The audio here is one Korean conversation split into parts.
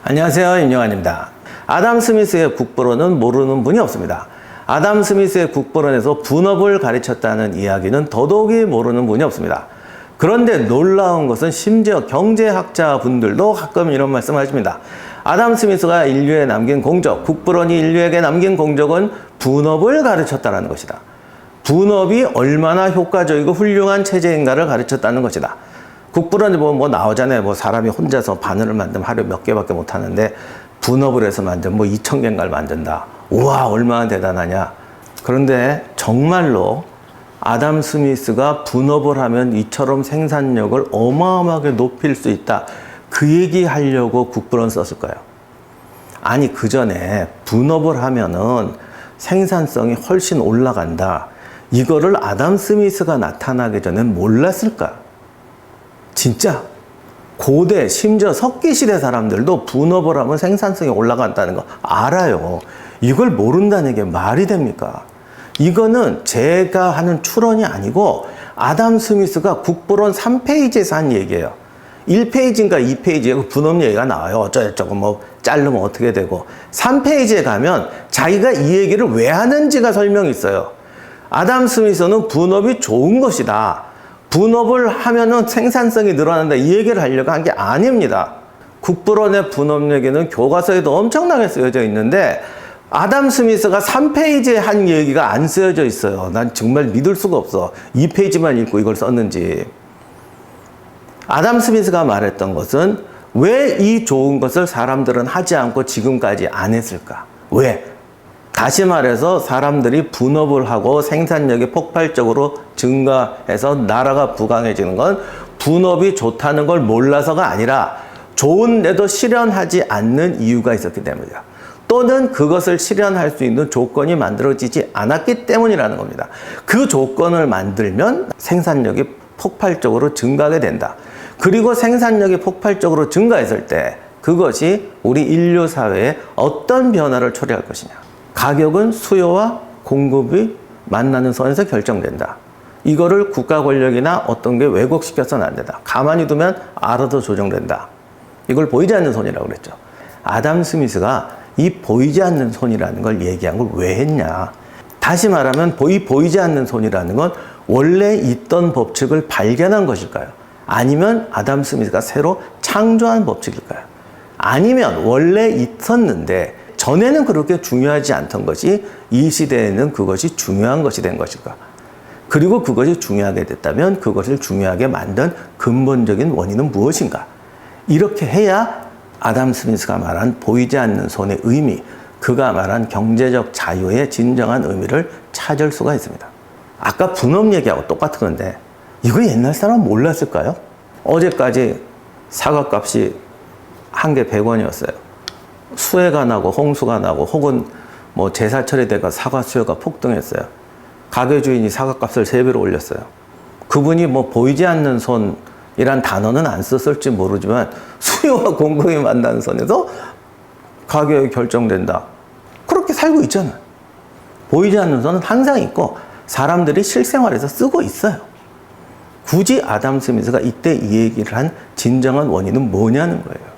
안녕하세요, 임영환입니다. 아담 스미스의 국보론은 모르는 분이 없습니다. 아담 스미스의 국보론에서 분업을 가르쳤다는 이야기는 더더욱이 모르는 분이 없습니다. 그런데 놀라운 것은 심지어 경제학자분들도 가끔 이런 말씀을 하십니다. 아담 스미스가 인류에 남긴 공적, 국보론이 인류에게 남긴 공적은 분업을 가르쳤다는 것이다. 분업이 얼마나 효과적이고 훌륭한 체제인가를 가르쳤다는 것이다. 국보론에 뭐 나오잖아요. 사람이 혼자서 바늘을 만들면 하루에 몇 개밖에 못 하는데 분업을 해서 만들면 2,000개인가를 만든다. 우와, 얼마나 대단하냐. 그런데 정말로 아담 스미스가 분업을 하면 이처럼 생산력을 어마어마하게 높일 수 있다. 그 얘기 하려고 국보론 썼을까요? 아니, 그 전에 분업을 하면은 생산성이 훨씬 올라간다. 이거를 아담 스미스가 나타나기 전엔 몰랐을까? 진짜 고대, 심지어 석기시대 사람들도 분업을 하면 생산성이 올라간다는 거 알아요. 이걸 모른다는 게 말이 됩니까? 이거는 제가 하는 추론이 아니고 아담 스미스가 국보론 3페이지에서 한 얘기예요. 1페이지인가 2페이지에 분업 얘기가 나와요. 어쩌고저쩌고 자르면 어떻게 되고. 3페이지에 가면 자기가 이 얘기를 왜 하는지가 설명이 있어요. 아담 스미스는 분업이 좋은 것이다. 분업을 하면은 생산성이 늘어난다. 이 얘기를 하려고 한 게 아닙니다. 국보론의 분업 얘기는 교과서에도 엄청나게 쓰여져 있는데 아담 스미스가 3페이지에 한 얘기가 안 쓰여져 있어요. 난 정말 믿을 수가 없어. 2페이지만 읽고 이걸 썼는지. 아담 스미스가 말했던 것은 왜 이 좋은 것을 사람들은 하지 않고 지금까지 안 했을까? 왜? 다시 말해서 사람들이 분업을 하고 생산력이 폭발적으로 증가해서 나라가 부강해지는 건 분업이 좋다는 걸 몰라서가 아니라 좋은데도 실현하지 않는 이유가 있었기 때문이다. 또는 그것을 실현할 수 있는 조건이 만들어지지 않았기 때문이라는 겁니다. 그 조건을 만들면 생산력이 폭발적으로 증가하게 된다. 그리고 생산력이 폭발적으로 증가했을 때 그것이 우리 인류 사회에 어떤 변화를 초래할 것이냐. 가격은 수요와 공급이 만나는 선에서 결정된다. 이거를 국가 권력이나 어떤 게 왜곡시켜서는 안 된다. 가만히 두면 알아서 조정된다. 이걸 보이지 않는 손이라고 그랬죠. 아담 스미스가 이 보이지 않는 손이라는 걸 얘기한 걸 왜 했냐. 다시 말하면 보이지 않는 손이라는 건 원래 있던 법칙을 발견한 것일까요? 아니면 아담 스미스가 새로 창조한 법칙일까요? 아니면 원래 있었는데 전에는 그렇게 중요하지 않던 것이 이 시대에는 그것이 중요한 것이 된 것일까? 그리고 그것이 중요하게 됐다면 그것을 중요하게 만든 근본적인 원인은 무엇인가? 이렇게 해야 아담 스미스가 말한 보이지 않는 손의 의미, 그가 말한 경제적 자유의 진정한 의미를 찾을 수가 있습니다. 아까 분업 얘기하고 똑같은 건데 이거 옛날 사람 몰랐을까요? 어제까지 사과값이 한 개 100원이었어요. 수해가 나고 홍수가 나고 혹은 제사철이 돼가 사과 수요가 폭등했어요. 가게 주인이 사과값을 3배로 올렸어요. 그분이 보이지 않는 손이란 단어는 안 썼을지 모르지만 수요와 공급이 만나는 선에서 가격이 결정된다. 그렇게 살고 있잖아요. 보이지 않는 손은 항상 있고 사람들이 실생활에서 쓰고 있어요. 굳이 아담 스미스가 이때 이 얘기를 한 진정한 원인은 뭐냐는 거예요.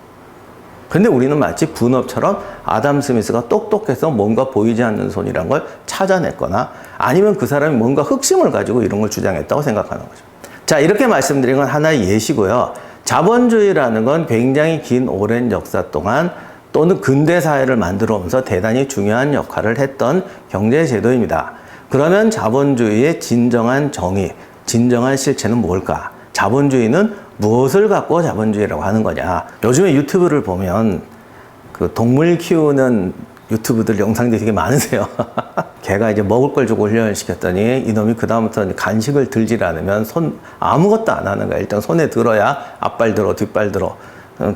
근데 우리는 마치 분업처럼 아담 스미스가 똑똑해서 뭔가 보이지 않는 손이란 걸 찾아냈거나 아니면 그 사람이 뭔가 흑심을 가지고 이런 걸 주장했다고 생각하는 거죠. 자, 이렇게 말씀드린 건 하나의 예시고요. 자본주의라는 건 굉장히 긴 오랜 역사 동안 또는 근대 사회를 만들어 오면서 대단히 중요한 역할을 했던 경제제도입니다. 그러면 자본주의의 진정한 정의, 진정한 실체는 뭘까? 자본주의는 무엇을 갖고 자본주의라고 하는 거냐. 요즘에 유튜브를 보면 그 동물 키우는 유튜브들 영상들이 되게 많으세요. 걔가 이제 먹을 걸 주고 훈련을 시켰더니 이놈이 그다음부터 간식을 들지 않으면 아무것도 안 하는 거야. 일단 손에 들어야 앞발 들어, 뒷발 들어.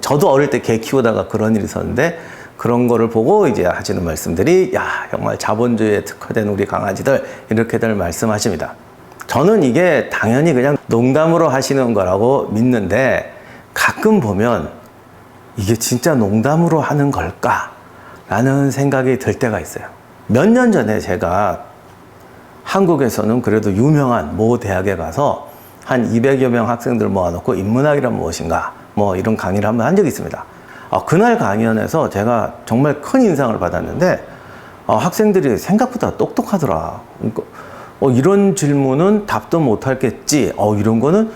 저도 어릴 때 개 키우다가 그런 일이 있었는데 그런 거를 보고 이제 하시는 말씀들이 야, 정말 자본주의에 특화된 우리 강아지들 이렇게들 말씀하십니다. 저는 이게 당연히 그냥 농담으로 하시는 거라고 믿는데 가끔 보면 이게 진짜 농담으로 하는 걸까? 라는 생각이 들 때가 있어요. 몇 년 전에 제가 한국에서는 그래도 유명한 모 대학에 가서 한 200여 명 학생들 모아놓고 인문학이란 무엇인가 이런 강의를 한번 한 적이 있습니다. 그날 강연에서 제가 정말 큰 인상을 받았는데 학생들이 생각보다 똑똑하더라. 그러니까 이런 질문은 답도 못하겠지. 이런 거는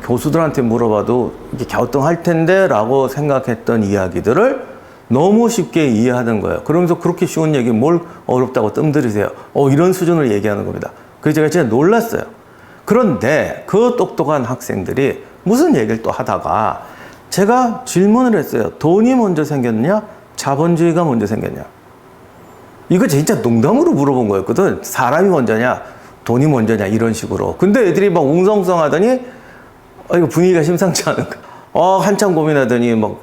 교수들한테 물어봐도 이게 갸우뚱할 텐데 라고 생각했던 이야기들을 너무 쉽게 이해하는 거예요. 그러면서 그렇게 쉬운 얘기 뭘 어렵다고 뜸들이세요. 이런 수준으로 얘기하는 겁니다. 그래서 제가 진짜 놀랐어요. 그런데 그 똑똑한 학생들이 무슨 얘기를 또 하다가 제가 질문을 했어요. 돈이 먼저 생겼냐? 자본주의가 먼저 생겼냐? 이거 진짜 농담으로 물어본 거였거든. 사람이 먼저냐? 돈이 먼저냐? 이런 식으로. 근데 애들이 막 웅성웅성 하더니 이거 분위기가 심상치 않은 거. 한참 고민하더니 막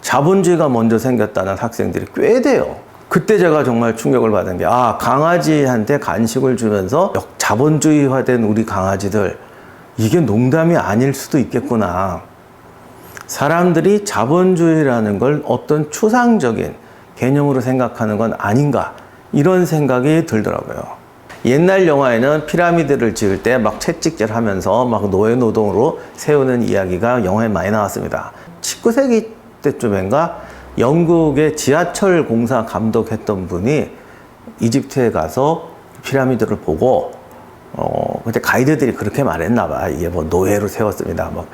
자본주의가 먼저 생겼다는 학생들이 꽤 돼요. 그때 제가 정말 충격을 받은 게 강아지한테 간식을 주면서 자본주의화된 우리 강아지들 이게 농담이 아닐 수도 있겠구나. 사람들이 자본주의라는 걸 어떤 추상적인 개념으로 생각하는 건 아닌가 이런 생각이 들더라고요. 옛날 영화에는 피라미드를 지을 때 막 채찍질 하면서 막 노예노동으로 세우는 이야기가 영화에 많이 나왔습니다. 19세기 때쯤인가 영국의 지하철 공사 감독했던 분이 이집트에 가서 피라미드를 보고 그때 가이드들이 그렇게 말했나 봐. 이게 뭐 노예로 세웠습니다. 막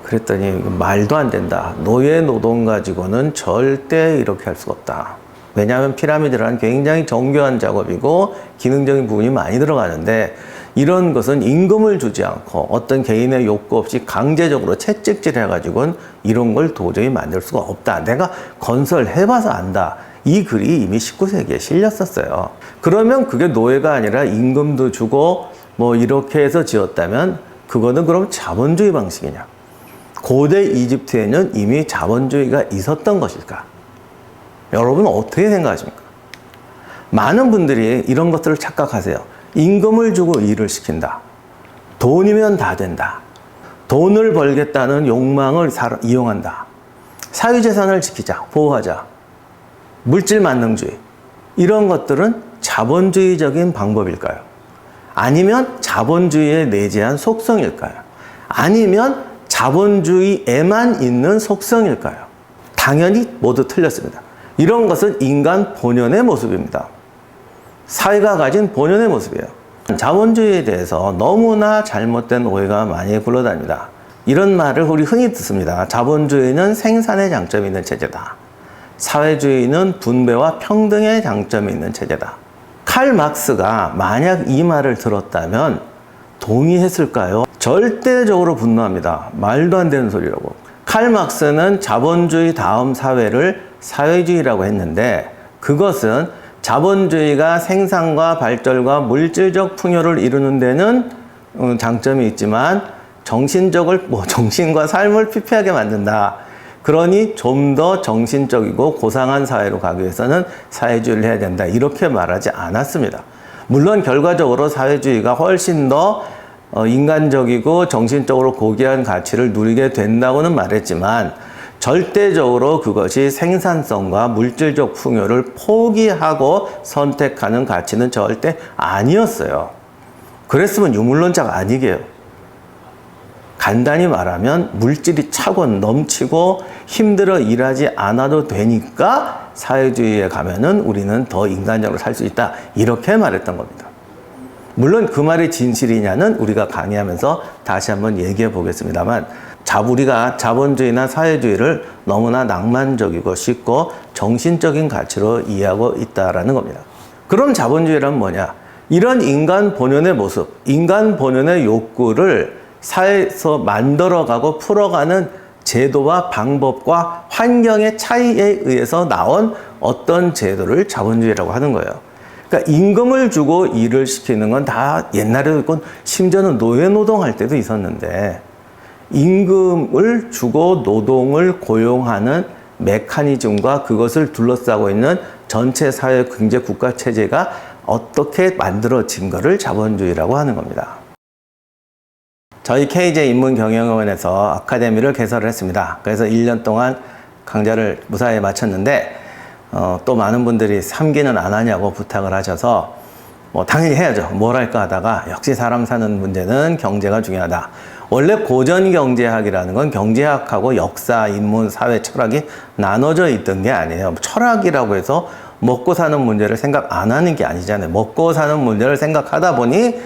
그랬더니 말도 안 된다. 노예 노동 가지고는 절대 이렇게 할 수가 없다. 왜냐하면 피라미드란 굉장히 정교한 작업이고 기능적인 부분이 많이 들어가는데 이런 것은 임금을 주지 않고 어떤 개인의 욕구 없이 강제적으로 채찍질 해가지고는 이런 걸 도저히 만들 수가 없다. 내가 건설해봐서 안다. 이 글이 이미 19세기에 실렸었어요. 그러면 그게 노예가 아니라 임금도 주고 뭐 이렇게 해서 지었다면 그거는 그럼 자본주의 방식이냐? 고대 이집트에는 이미 자본주의가 있었던 것일까? 여러분 어떻게 생각하십니까? 많은 분들이 이런 것들을 착각하세요. 임금을 주고 일을 시킨다. 돈이면 다 된다. 돈을 벌겠다는 욕망을 이용한다. 사유재산을 지키자, 보호하자. 물질 만능주의. 이런 것들은 자본주의적인 방법일까요? 아니면 자본주의에 내재한 속성일까요? 아니면 자본주의에만 있는 속성일까요? 당연히 모두 틀렸습니다. 이런 것은 인간 본연의 모습입니다. 사회가 가진 본연의 모습이에요. 자본주의에 대해서 너무나 잘못된 오해가 많이 굴러다닙니다. 이런 말을 우리 흔히 듣습니다. 자본주의는 생산의 장점이 있는 체제다. 사회주의는 분배와 평등의 장점이 있는 체제다. 칼 막스가 만약 이 말을 들었다면 동의했을까요? 절대적으로 분노합니다. 말도 안 되는 소리라고. 칼 막스는 자본주의 다음 사회를 사회주의라고 했는데 그것은 자본주의가 생산과 발전과 물질적 풍요를 이루는 데는 장점이 있지만 정신과 삶을 피폐하게 만든다. 그러니 좀 더 정신적이고 고상한 사회로 가기 위해서는 사회주의를 해야 된다. 이렇게 말하지 않았습니다. 물론 결과적으로 사회주의가 훨씬 더 인간적이고 정신적으로 고귀한 가치를 누리게 된다고는 말했지만 절대적으로 그것이 생산성과 물질적 풍요를 포기하고 선택하는 가치는 절대 아니었어요. 그랬으면 유물론자가 아니게요. 간단히 말하면 물질이 차고 넘치고 힘들어 일하지 않아도 되니까 사회주의에 가면은 우리는 더 인간적으로 살 수 있다. 이렇게 말했던 겁니다. 물론 그 말이 진실이냐는 우리가 강의하면서 다시 한번 얘기해 보겠습니다만 우리가 자본주의나 사회주의를 너무나 낭만적이고 쉽고 정신적인 가치로 이해하고 있다라는 겁니다. 그럼 자본주의란 뭐냐? 이런 인간 본연의 모습, 인간 본연의 욕구를 사회에서 만들어가고 풀어가는 제도와 방법과 환경의 차이에 의해서 나온 어떤 제도를 자본주의라고 하는 거예요. 그러니까 임금을 주고 일을 시키는 건 다 옛날에도 있고 심지어는 노예노동할 때도 있었는데 임금을 주고 노동을 고용하는 메커니즘과 그것을 둘러싸고 있는 전체 사회 경제 국가 체제가 어떻게 만들어진 것을 자본주의라고 하는 겁니다. 저희 KJ 인문경영학원에서 아카데미를 개설을 했습니다. 그래서 1년 동안 강좌를 무사히 마쳤는데 또 많은 분들이 3기는 안 하냐고 부탁을 하셔서 당연히 해야죠. 뭘 할까 하다가 역시 사람 사는 문제는 경제가 중요하다. 원래 고전 경제학이라는 건 경제학하고 역사, 인문, 사회, 철학이 나눠져 있던 게 아니에요. 철학이라고 해서 먹고 사는 문제를 생각 안 하는 게 아니잖아요. 먹고 사는 문제를 생각하다 보니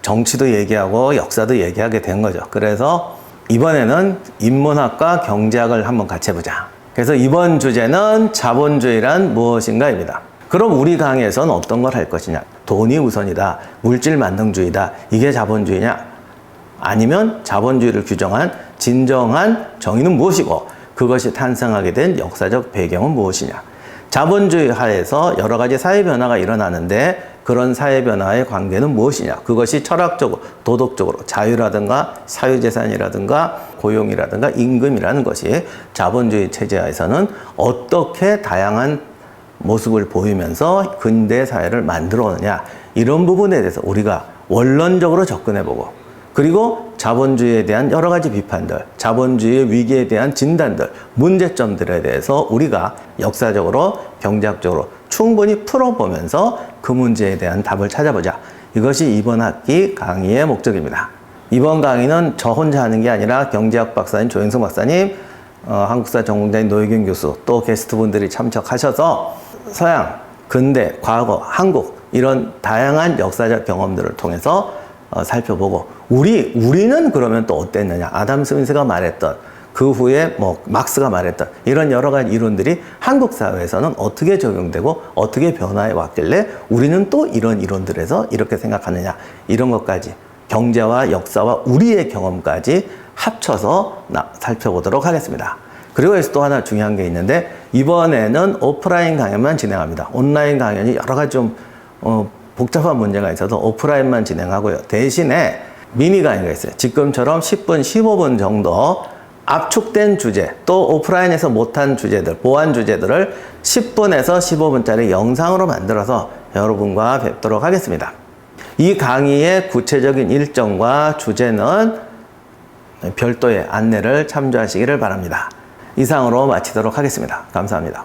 정치도 얘기하고 역사도 얘기하게 된 거죠. 그래서 이번에는 인문학과 경제학을 한번 같이 해보자. 그래서 이번 주제는 자본주의란 무엇인가입니다. 그럼 우리 강의에서는 어떤 걸 할 것이냐? 돈이 우선이다. 물질 만능주의다. 이게 자본주의냐? 아니면 자본주의를 규정한 진정한 정의는 무엇이고 그것이 탄생하게 된 역사적 배경은 무엇이냐? 자본주의 하에서 여러 가지 사회 변화가 일어나는데 그런 사회 변화의 관계는 무엇이냐? 그것이 철학적으로, 도덕적으로 자유라든가 사유재산이라든가 고용이라든가 임금이라는 것이 자본주의 체제하에서는 어떻게 다양한 모습을 보이면서 근대 사회를 만들어 오느냐, 이런 부분에 대해서 우리가 원론적으로 접근해보고, 그리고 자본주의에 대한 여러 가지 비판들, 자본주의의 위기에 대한 진단들, 문제점들에 대해서 우리가 역사적으로, 경제학적으로 충분히 풀어보면서 그 문제에 대한 답을 찾아보자. 이것이 이번 학기 강의의 목적입니다. 이번 강의는 저 혼자 하는 게 아니라 경제학 박사님 조영석 박사님, 한국사 전공자인 노혜균 교수, 또 게스트분들이 참석하셔서 서양, 근대, 과거, 한국 이런 다양한 역사적 경험들을 통해서 살펴보고, 우리는 그러면 또 어땠느냐? 아담 스미스가 말했던, 그 후에 뭐 막스가 말했던 이런 여러 가지 이론들이 한국 사회에서는 어떻게 적용되고 어떻게 변화해 왔길래 우리는 또 이런 이론들에서 이렇게 생각하느냐, 이런 것까지 경제와 역사와 우리의 경험까지 합쳐서 살펴보도록 하겠습니다. 그리고 여기서 또 하나 중요한 게 있는데, 이번에는 오프라인 강연만 진행합니다. 온라인 강연이 여러 가지 좀 복잡한 문제가 있어서 오프라인만 진행하고요. 대신에 미니 강의가 있어요. 지금처럼 10분, 15분 정도 압축된 주제, 또 오프라인에서 못한 주제들, 보완 주제들을 10분에서 15분짜리 영상으로 만들어서 여러분과 뵙도록 하겠습니다. 이 강의의 구체적인 일정과 주제는 별도의 안내를 참조하시기를 바랍니다. 이상으로 마치도록 하겠습니다. 감사합니다.